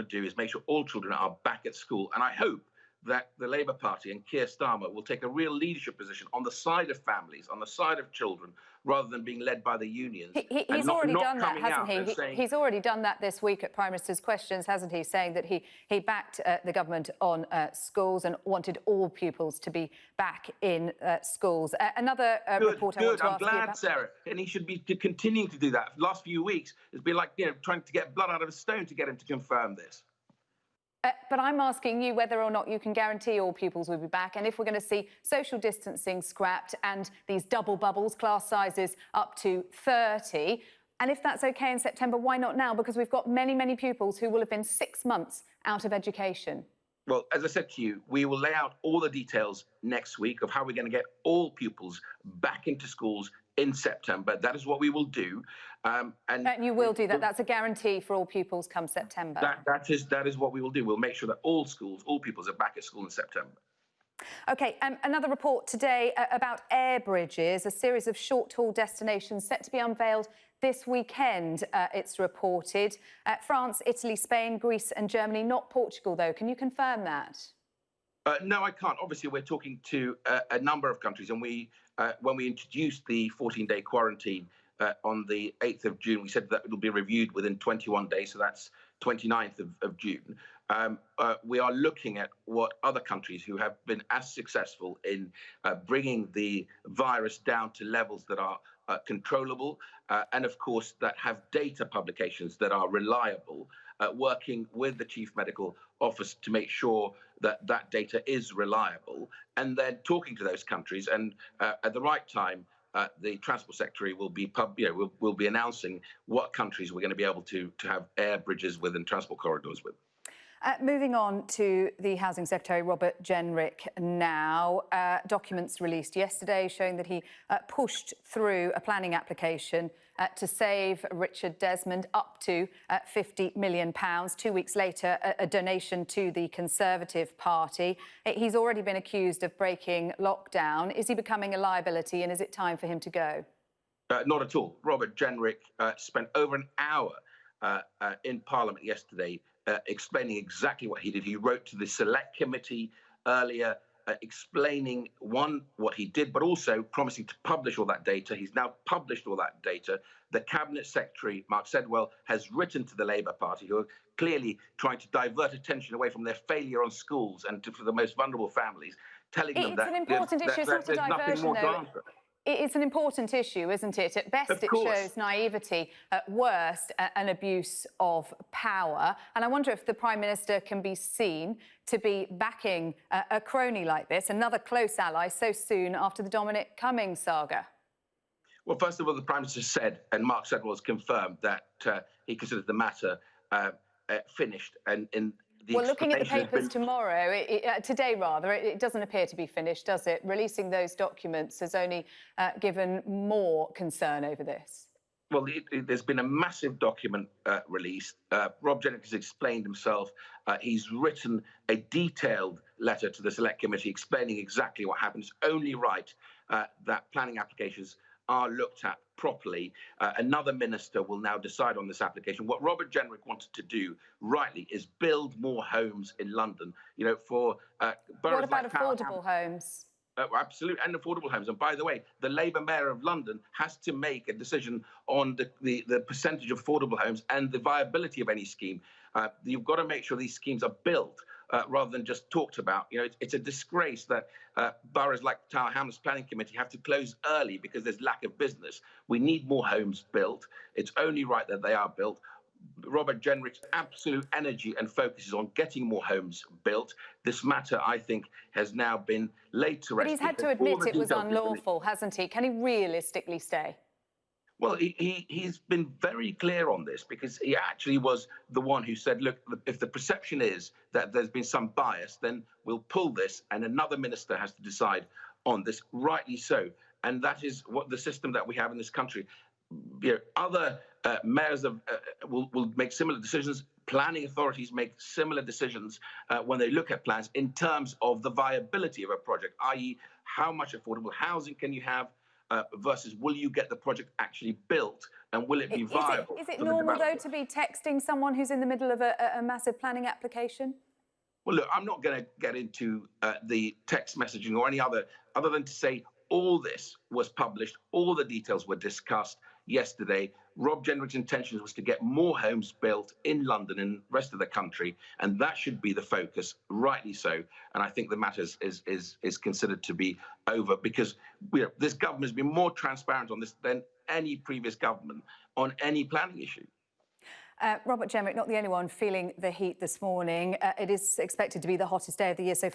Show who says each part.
Speaker 1: to do is make sure all children are back at school. And I hope that the Labour Party and Keir Starmer will take a real leadership position on the side of families, on the side of children, rather than being led by the unions.
Speaker 2: He's already done that, hasn't he? He's already done that this week at Prime Minister's Questions, hasn't he? Saying that he backed the government on schools and wanted all pupils to be back in schools. Another report I want to ask you about.
Speaker 1: I'm glad, Sarah. And he should be continuing to do that. For the last few weeks, it's been like, trying to get blood out of a stone to get him to confirm this.
Speaker 2: But I'm asking you whether or not you can guarantee all pupils will be back, and if we're going to see social distancing scrapped and these double bubbles, class sizes up to 30. And if that's OK in September, why not now? Because we've got many, many pupils who will have been 6 months out of education.
Speaker 1: Well, as I said to you, we will lay out all the details next week of how we're going to get all pupils back into schools in September. That is what we will do.
Speaker 2: And you will do that. That's a guarantee for all pupils come September.
Speaker 1: That is what we will do. We'll make sure that all schools, all pupils are back at school in September.
Speaker 2: OK, another report today about air bridges, a series of short-haul destinations set to be unveiled this weekend, it's reported. France, Italy, Spain, Greece and Germany, not Portugal, though. Can you confirm that?
Speaker 1: No, I can't. Obviously, we're talking to a number of countries, and when we introduced the 14-day quarantine on the 8th of June, we said that it will be reviewed within 21 days, so that's 29th of June. We are looking at what other countries who have been as successful in bringing the virus down to levels that are controllable, and of course that have data publications that are reliable, working with the Chief Medical Officer to make sure that that data is reliable, and then talking to those countries. And at the right time, the Transport Secretary will be will be announcing what countries we're going to be able to have air bridges with and transport corridors with.
Speaker 2: Moving on to the Housing Secretary, Robert Jenrick, now. Documents released yesterday showing that he pushed through a planning application to save Richard Desmond up to £50 million. 2 weeks later, a donation to the Conservative Party. He's already been accused of breaking lockdown. Is he becoming a liability, and is it time for him to go?
Speaker 1: Not at all. Robert Jenrick spent over an hour in Parliament yesterday explaining exactly what he did. He wrote to the Select Committee earlier explaining, one, what he did, but also promising to publish all that data. He's now published all that data. The Cabinet Secretary, Mark Sedwill, has written to the Labour Party, who are clearly trying to divert attention away from their failure on schools and for the most vulnerable families, telling them that
Speaker 2: it's an important issue. It's not a diversion, though. It's an important issue, isn't it? At best, it shows naivety. At worst, an abuse of power. And I wonder if the Prime Minister can be seen to be backing a crony like this, another close ally, so soon after the Dominic Cummings saga.
Speaker 1: Well, first of all, the Prime Minister said, and Mark Sedwill has confirmed, that he considers the matter finished. And
Speaker 2: well, looking at the papers tomorrow, today rather, it doesn't appear to be finished, does it? Releasing those documents has only given more concern over this.
Speaker 1: Well, there's been a massive document released. Rob Jenrick has explained himself. He's written a detailed letter to the Select Committee explaining exactly what happened. It's only right that planning applications are looked at properly. Another minister will now decide on this application. What Robert Jenrick wanted to do, rightly, is build more homes in London. For boroughs.
Speaker 2: What about affordable homes?
Speaker 1: Absolutely, and affordable homes. And by the way, the Labour Mayor of London has to make a decision on the percentage of affordable homes and the viability of any scheme. You've got to make sure these schemes are built rather than just talked about. It's a disgrace that boroughs like Tower Hamlets Planning Committee have to close early because there's lack of business. We need more homes built. It's only right that they are built. Robert Jenrick's absolute energy and focus is on getting more homes built. This matter, I think, has now been laid to rest.
Speaker 2: But he's had to admit it was unlawful, hasn't he? Can he realistically stay?
Speaker 1: Well, he's been very clear on this because he actually was the one who said, look, if the perception is that there's been some bias, then we'll pull this and another minister has to decide on this, rightly so. And that is what the system that we have in this country. Other mayors will make similar decisions. Planning authorities make similar decisions when they look at plans in terms of the viability of a project, i.e. how much affordable housing can you have, versus will you get the project actually built and will it be viable?
Speaker 2: Is it normal, though, to be texting someone who's in the middle of a massive planning application?
Speaker 1: Well, look, I'm not going to get into the text messaging or any other than to say all this was published, all the details were discussed yesterday. Rob Jenrick's intention was to get more homes built in London and the rest of the country, and that should be the focus, rightly so. And I think the matter is considered to be over because this government has been more transparent on this than any previous government on any planning issue.
Speaker 2: Robert Jenrick, not the only one feeling the heat this morning. It is expected to be the hottest day of the year so far.